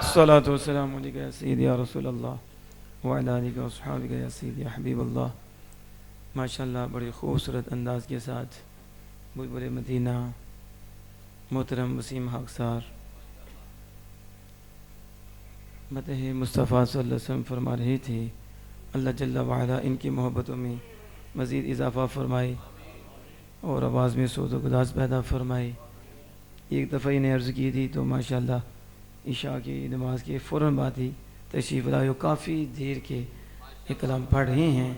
الصلاة والسلام علیکہ یا سیدی یا رسول اللہ وعلی آلہ و اصحابہ یا سیدی یا حبیب اللہ۔ ماشاءاللہ بڑی خوبصورت انداز کے ساتھ بلبل مدینہ محترم وسیم حق صار مدح مصطفیٰ صلی اللہ علیہ وسلم فرما رہی تھی۔ اللہ جل وعلا ان کی محبتوں میں مزید اضافہ فرمائے اور آواز میں سوز و گداز پیدا فرمائے۔ ایک دفعہ انہیں عرض کی تھی تو ماشاءاللہ عشاء کی نماز کے فوراً بعد ہی تشریف لائے، کافی دیر کے یہ کلام پڑھ رہے ہیں۔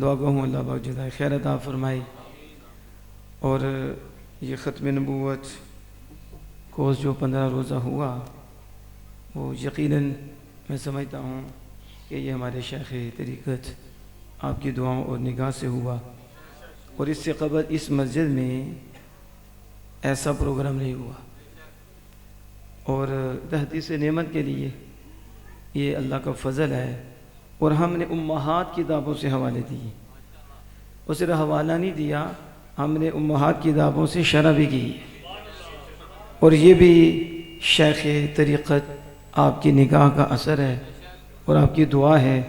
دعا گو ہوں اللہ پاک جزائے خیر عطا فرمائے۔ اور یہ ختم نبوت کورس جو 15 روزہ ہوا وہ یقیناً میں سمجھتا ہوں کہ یہ ہمارے شیخ طریقت آپ کی دعاؤں اور نگاہ سے ہوا، اور اس سے قبل اس مسجد میں ایسا پروگرام نہیں ہوا، اور تحدیث نعمت کے لیے یہ اللہ کا فضل ہے۔ اور ہم نے امہات کتابوں سے حوالے دیے، اور صرف حوالہ نہیں دیا، ہم نے امہات کتابوں سے شرح بھی کی، اور یہ بھی شیخ طریقت آپ کی نگاہ کا اثر ہے اور آپ کی دعا ہے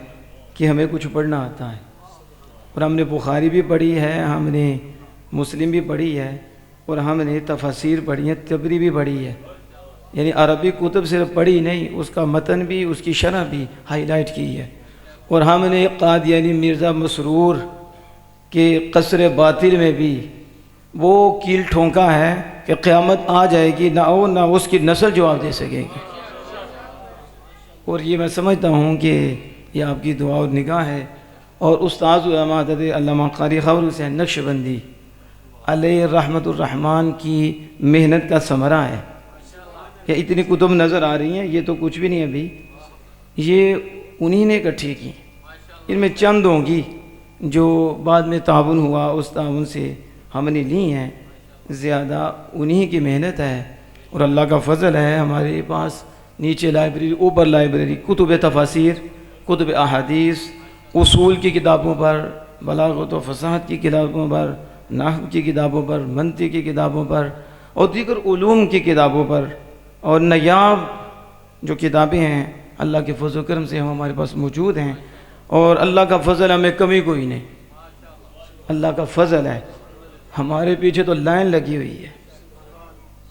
کہ ہمیں کچھ پڑھنا آتا ہے۔ اور ہم نے بخاری بھی پڑھی ہے، ہم نے مسلم بھی پڑھی ہے، اور ہم نے تفاسیر پڑھی ہے، تبری بھی پڑھی ہے، یعنی عربی کتب صرف پڑھی نہیں، اس کا متن بھی، اس کی شرح بھی ہائی لائٹ کی ہے۔ اور ہم نے قادیانی مرزا مسرور کے قصر باطل میں بھی وہ کیل ٹھونکا ہے کہ قیامت آ جائے گی نہ اس کی نسل جواب دے سکے گی۔ اور یہ میں سمجھتا ہوں کہ یہ آپ کی دعا اور نگاہ ہے۔ اور استاذ علامہ حضرت علامہ قاری خور حسین نقشبندی علیہ رحمت الرحمن کی محنت کا ثمرہ ہے۔ یہ اتنی کتب نظر آ رہی ہیں، یہ تو کچھ بھی نہیں ابھی، یہ انہی نے اکٹھی کی۔ ان میں چند ہوں گی جو بعد میں تعاون ہوا، اس تعاون سے ہم نے لی ہیں، زیادہ انہی کی محنت ہے اور اللہ کا فضل ہے۔ ہمارے پاس نیچے لائبریری، اوپر لائبریری، کتب تفاسیر، کتب احادیث، اصول کی کتابوں پر، بلاغت و فصاحت کی کتابوں پر، نحو کی کتابوں پر، منطق کی کتابوں پر، اور دیگر علوم کی کتابوں پر، اور نایاب جو کتابیں ہیں اللہ کے فضل و کرم سے ہمارے پاس موجود ہیں۔ اور اللہ کا فضل، ہمیں کمی کوئی نہیں، اللہ کا فضل ہے۔ ہمارے پیچھے تو لائن لگی ہوئی ہے۔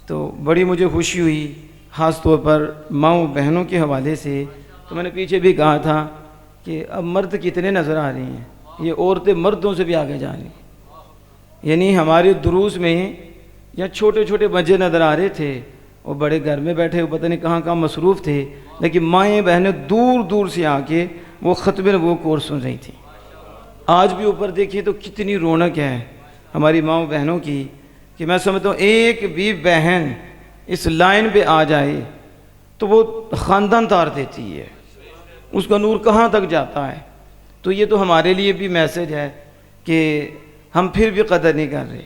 تو بڑی مجھے خوشی ہوئی، خاص طور پر ماؤں بہنوں کے حوالے سے۔ تو میں نے پیچھے بھی کہا تھا کہ اب مرد کتنے نظر آ رہی ہیں، یہ عورتیں مردوں سے بھی آگے جا رہی ہیں۔ یعنی ہمارے دروس میں یا چھوٹے چھوٹے بچے نظر آ رہے تھے، اور بڑے گھر میں بیٹھے پتہ نہیں کہاں کہاں مصروف تھے، لیکن مائیں بہنیں دور دور سے آ کے وہ ختم وہ کورس سن رہی تھیں۔ آج بھی اوپر دیکھیے تو کتنی رونق ہے ہماری ماؤں بہنوں کی، کہ میں سمجھتا ہوں ایک بھی بہن اس لائن پہ آ جائے تو وہ خاندان تار دیتی ہے، اس کا نور کہاں تک جاتا ہے۔ تو یہ تو ہمارے لیے بھی میسج ہے کہ ہم پھر بھی قدر نہیں کر رہے۔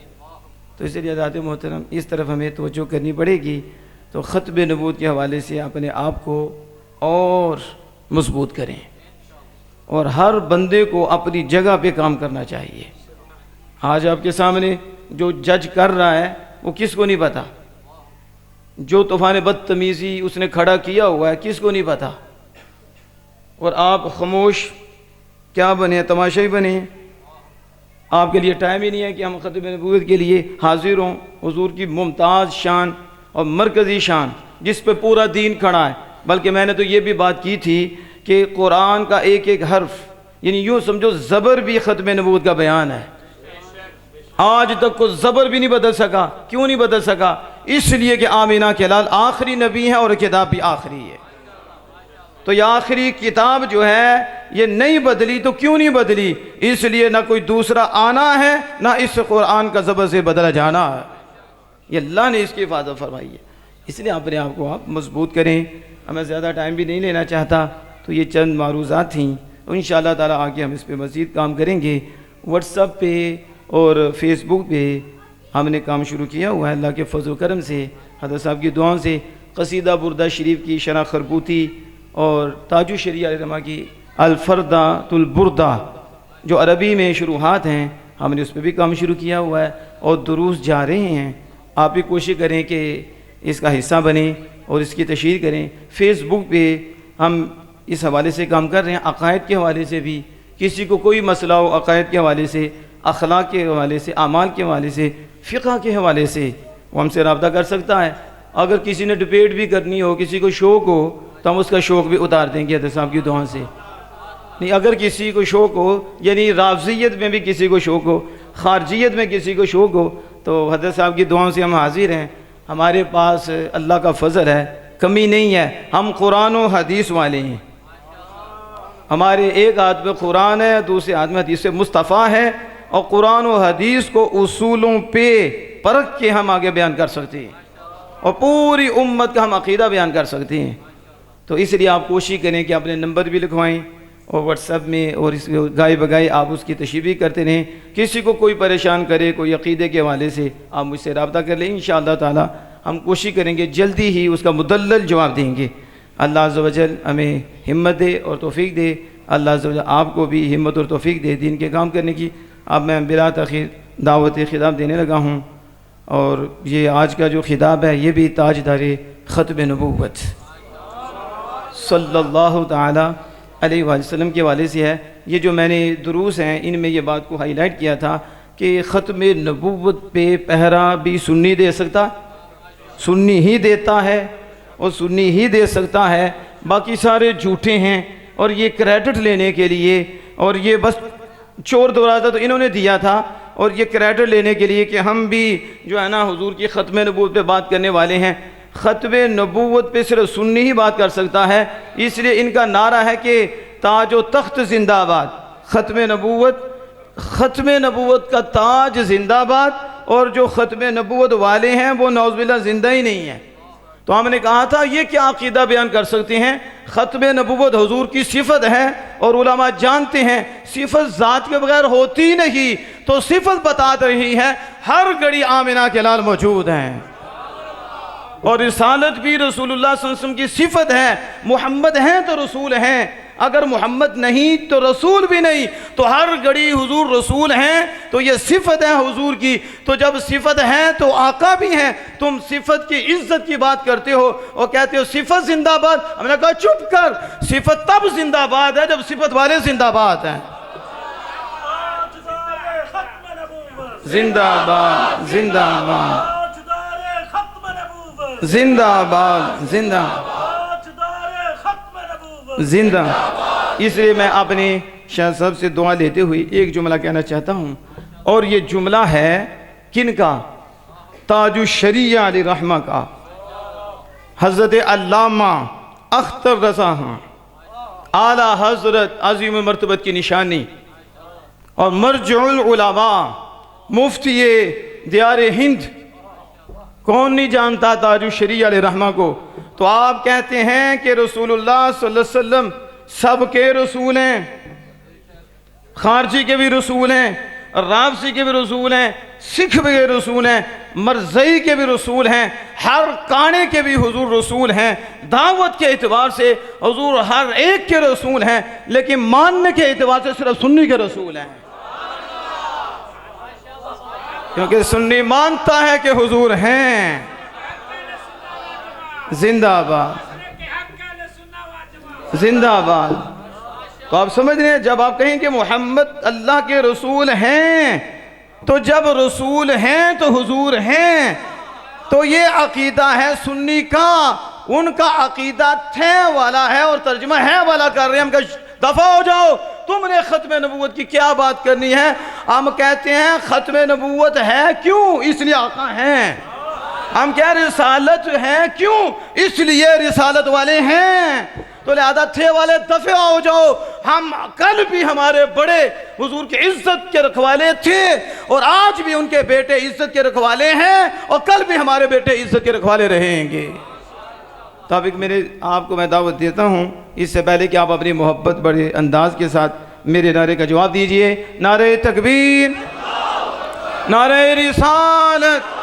تو اس لیے حضرات محترم اس طرف ہمیں توجہ کرنی پڑے گی۔ تو ختم نبوت کے حوالے سے اپنے آپ کو اور مضبوط کریں، اور ہر بندے کو اپنی جگہ پہ کام کرنا چاہیے۔ آج آپ کے سامنے جو جج کر رہا ہے وہ کس کو نہیں پتا، جو طوفان بدتمیزی اس نے کھڑا کیا ہوا ہے کس کو نہیں پتا، اور آپ خاموش کیا بنے، تماشائی بنے۔ آپ کے لیے ٹائم ہی نہیں ہے کہ ہم ختم نبوت کے لیے حاضر ہوں۔ حضور کی ممتاز شان اور مرکزی شان جس پہ پورا دین کھڑا ہے، بلکہ میں نے تو یہ بھی بات کی تھی کہ قرآن کا ایک ایک حرف، یعنی یوں سمجھو زبر بھی ختم نبوت کا بیان ہے۔ آج تک کو زبر بھی نہیں بدل سکا۔ کیوں نہیں بدل سکا؟ اس لیے کہ آمینہ کے لال آخری نبی ہیں اور کتاب بھی آخری ہے۔ تو یہ آخری کتاب جو ہے یہ نہیں بدلی، تو کیوں نہیں بدلی؟ اس لیے نہ کوئی دوسرا آنا ہے، نہ اس قرآن کا زبر سے بدلا جانا ہے۔ یہ اللہ نے اس کی حفاظت فرمائی ہے۔ اس لیے اپنے آپ کو آپ مضبوط کریں۔ ہمیں زیادہ ٹائم بھی نہیں لینا چاہتا، تو یہ چند معروضات تھیں، تو انشاءاللہ تعالیٰ آگے ہم اس پہ مزید کام کریں گے۔ واٹس ایپ پہ اور فیس بک پہ ہم نے کام شروع کیا ہوا ہے، اللہ کے فضل و کرم سے، حضرت صاحب کی دعاؤں سے۔ قصیدہ بردہ شریف کی شرح خربوتی اور تاج الشریعہ علیہ رحمہ کی الفردۃ البردہ جو عربی میں شروحات ہیں، ہم نے اس پہ بھی کام شروع کیا ہوا ہے، اور دروس جا رہے ہیں۔ آپ بھی کوشش کریں کہ اس کا حصہ بنیں، اور اس کی تشہیر کریں۔ فیس بک پہ ہم اس حوالے سے کام کر رہے ہیں، عقائد کے حوالے سے بھی، کسی کو کوئی مسئلہ ہو عقائد کے حوالے سے، اخلاق کے حوالے سے، اعمال کے حوالے سے، فقہ کے حوالے سے، وہ ہم سے رابطہ کر سکتا ہے۔ اگر کسی نے ڈبیٹ بھی کرنی ہو، کسی کو شوق ہو، تو ہم اس کا شوق بھی اتار دیں گے حضرت صاحب کی دعا سے۔ نہیں، اگر کسی کو شوق ہو، یعنی رافضیت میں بھی کسی کو شوق ہو، خارجیت میں کسی کو شوق ہو، تو حضرت صاحب کی دعاؤں سے ہم حاضر ہیں۔ ہمارے پاس اللہ کا فضل ہے، کمی نہیں ہے، ہم قرآن و حدیث والے ہیں۔ ہمارے ایک ہاتھ میں قرآن ہے، دوسرے ہاتھ میں حدیث مصطفیٰ ہے، اور قرآن و حدیث کو اصولوں پہ پرکھ کے ہم آگے بیان کر سکتے ہیں، اور پوری امت کا ہم عقیدہ بیان کر سکتے ہیں۔ تو اس لیے آپ کوشش کریں کہ اپنے نمبر بھی لکھوائیں، اور واٹس ایپ میں، اور اس گائے بگائے آپ اس کی تشریح بھی کرتے رہیں۔ کسی کو کوئی پریشان کرے، کوئی عقیدے کے حوالے سے، آپ مجھ سے رابطہ کر لیں، انشاءاللہ تعالی ہم کوشش کریں گے جلدی ہی اس کا مدلل جواب دیں گے۔ اللہ عز و جل ہمیں ہمت دے اور توفیق دے، اللہ عز و جل آپ کو بھی ہمت اور توفیق دے دین کے کام کرنے کی۔ اب میں بلا تاخیر دعوت خطاب دینے لگا ہوں، اور یہ آج کا جو خطاب ہے یہ بھی تاجدار ختم نبوت صلی اللہ تعالی علیہ وآلہ وسلم کے حوالے سے ہے۔ یہ جو میں نے دروس ہیں ان میں یہ بات کو ہائی لائٹ کیا تھا کہ ختم نبوت پہ پہرا بھی سنی دے سکتا، سنی ہی دیتا ہے، اور سنی ہی دے سکتا ہے، باقی سارے جھوٹے ہیں۔ اور یہ کریڈٹ لینے کے لیے، اور یہ بس چور دروازہ تو انہوں نے دیا تھا، اور یہ کریڈٹ لینے کے لیے کہ ہم بھی جو ہے نا حضور کی ختم نبوت پہ بات کرنے والے ہیں۔ ختم نبوت پہ صرف سنی ہی بات کر سکتا ہے، اس لیے ان کا نعرہ ہے کہ تاج و تخت زندہ آباد، ختم نبوت کا تاج زندہ آباد، اور جو ختم نبوت والے ہیں وہ نعوذ باللہ زندہ ہی نہیں ہیں۔ تو ہم نے کہا تھا یہ کیا عقیدہ بیان کر سکتے ہیں؟ ختم نبوت حضور کی صفت ہے، اور علماء جانتے ہیں صفت ذات کے بغیر ہوتی نہیں، تو صفت بتا رہی ہے ہر گھڑی آمنہ کے لال موجود ہیں، اور رسالت بھی رسول اللہ صلی اللہ علیہ وسلم کی صفت ہے۔ محمد ہیں تو رسول ہیں، اگر محمد نہیں تو رسول بھی نہیں، تو ہر گھڑی حضور رسول ہیں، تو یہ صفت ہے حضور کی۔ تو جب صفت ہے تو آقا بھی ہیں۔ تم صفت کی عزت کی بات کرتے ہو اور کہتے ہو صفت زندہ باد، ہم نے کہا چپ کر، صفت تب زندہ باد ہے جب صفت والے زندہ باد ہیں۔ زندہ باد، زندہ باد، زندہ باد، زندہ زندہ۔ اس لیے میں اپنے شاہ صاحب سے دعا لیتے ہوئے ایک جملہ کہنا چاہتا ہوں، اور یہ جملہ ہے کن کا؟ تاج الشریعہ علیہ رحمہ کا، حضرت علامہ اختر رضا ہاں، اعلیٰ حضرت عظیم مرتبت کی نشانی، اور مرجع العلماء، مفتی دیار ہند۔ کون نہیں جانتا تاج الشریعہ علیہ رحمہ کو؟ تو آپ کہتے ہیں کہ رسول اللہ صلی اللہ علیہ وسلم سب کے رسول ہیں، خارجی کے بھی رسول ہیں، رافضی کے بھی رسول ہیں، سکھ کے بھی رسول ہیں، مرزئی کے بھی رسول ہیں، ہر کانے کے بھی حضور رسول ہیں۔ دعوت کے اعتبار سے حضور ہر ایک کے رسول ہیں، لیکن ماننے کے اعتبار سے صرف سنی کے رسول ہیں، کیونکہ سنی مانتا ہے کہ حضور ہیں۔ زندہ آباد، زندہ آباد۔ تو آپ سمجھ رہے ہیں، جب آپ کہیں کہ محمد اللہ کے رسول ہیں، تو جب رسول ہیں تو حضور ہیں، تو یہ عقیدہ ہے سنی کا۔ ان کا عقیدہ تھے والا ہے، اور ترجمہ ہے والا کر رہے ہیں۔ ہم کہ دفع ہو جاؤ، تم نے ختم نبوت کی کیا بات کرنی ہے؟ ہم کہتے ہیں ختم نبوت ہے کیوں؟ اس لیے آقا ہیں۔ ہم کہہ رسالت ہے کیوں؟ اس لیے رسالت والے ہیں۔ تو لہذا تھے والے دفع ہو جاؤ۔ ہم کل بھی ہمارے بڑے حضور کی عزت کے رکھوالے تھے، اور آج بھی ان کے بیٹے عزت کے رکھوالے ہیں، اور کل بھی ہمارے بیٹے عزت کے رکھوالے رہیں گے۔ تب ایک آپ کو میں دعوت دیتا ہوں، اس سے پہلے کہ آپ اپنی محبت بڑے انداز کے ساتھ میرے نعرے کا جواب دیجئے۔ نعرہ تکبیر، نعرہ رسالت،